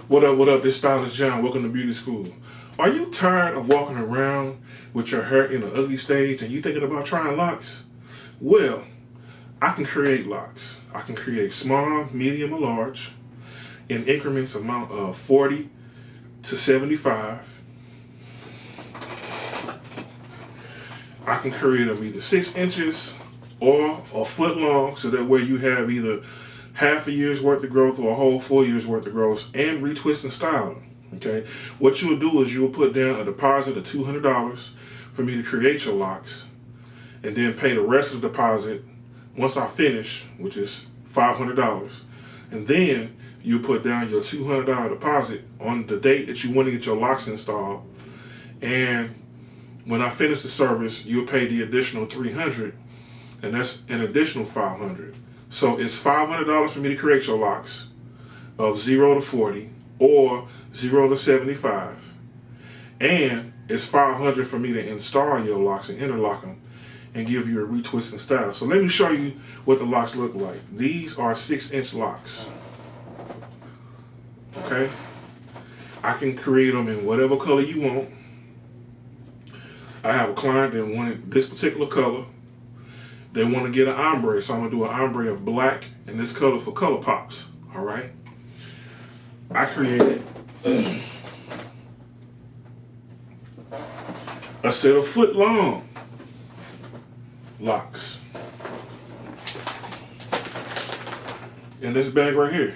What up, this Stylist John. Welcome to Beauty School. Are you tired of walking around with your hair in an ugly stage and you thinking about trying locks? Well, I can create locks. I can create small, medium, or large in increments amount of 40 to 75. I can create them either 6 inches or a foot long, so that way you have either half a year's worth of growth or a whole full year's worth of growth, and retwist and style them. Okay, what you'll do is you'll put down a deposit of $200 for me to create your locks, and then pay the rest of the deposit once I finish, which is $500, and then you put down your $200 deposit on the date that you want to get your locks installed, and when I finish the service, you'll pay the additional $300, and that's an additional $500. So it's $500 for me to create your locks of 0 to 40 or 0 to 75. And it's $500 for me to install your locks and interlock them and give you a retwist and style. So let me show you what the locks look like. These are 6-inch locks. Okay? I can create them in whatever color you want. I have a client that wanted this particular color. They want to get an ombre, so I'm going to do an ombre of black and this color for color pops. All right? I created a set of foot-long locks in this bag right here.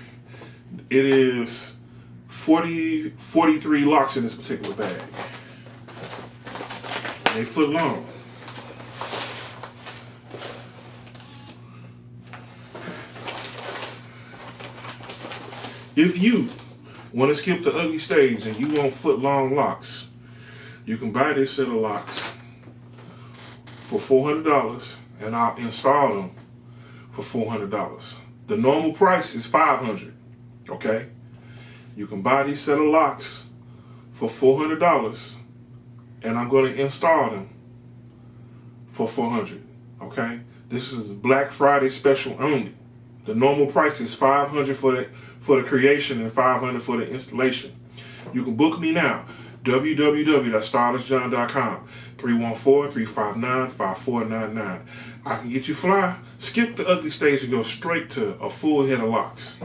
It is 43 locks in this particular bag. They foot long. If you want to skip the ugly stage and you want foot-long locks, you can buy this set of locks for $400 and I'll install them for $400. The normal price is $500, okay? You can buy these set of locks for $400 and I'm going to install them for $400, okay? This is Black Friday special only. The normal price is $500 for the creation and $500 for the installation. You can book me now, www.stylistjohn.com, 314-359-5499. I can get you fly, skip the ugly stage and go straight to a full head of locks.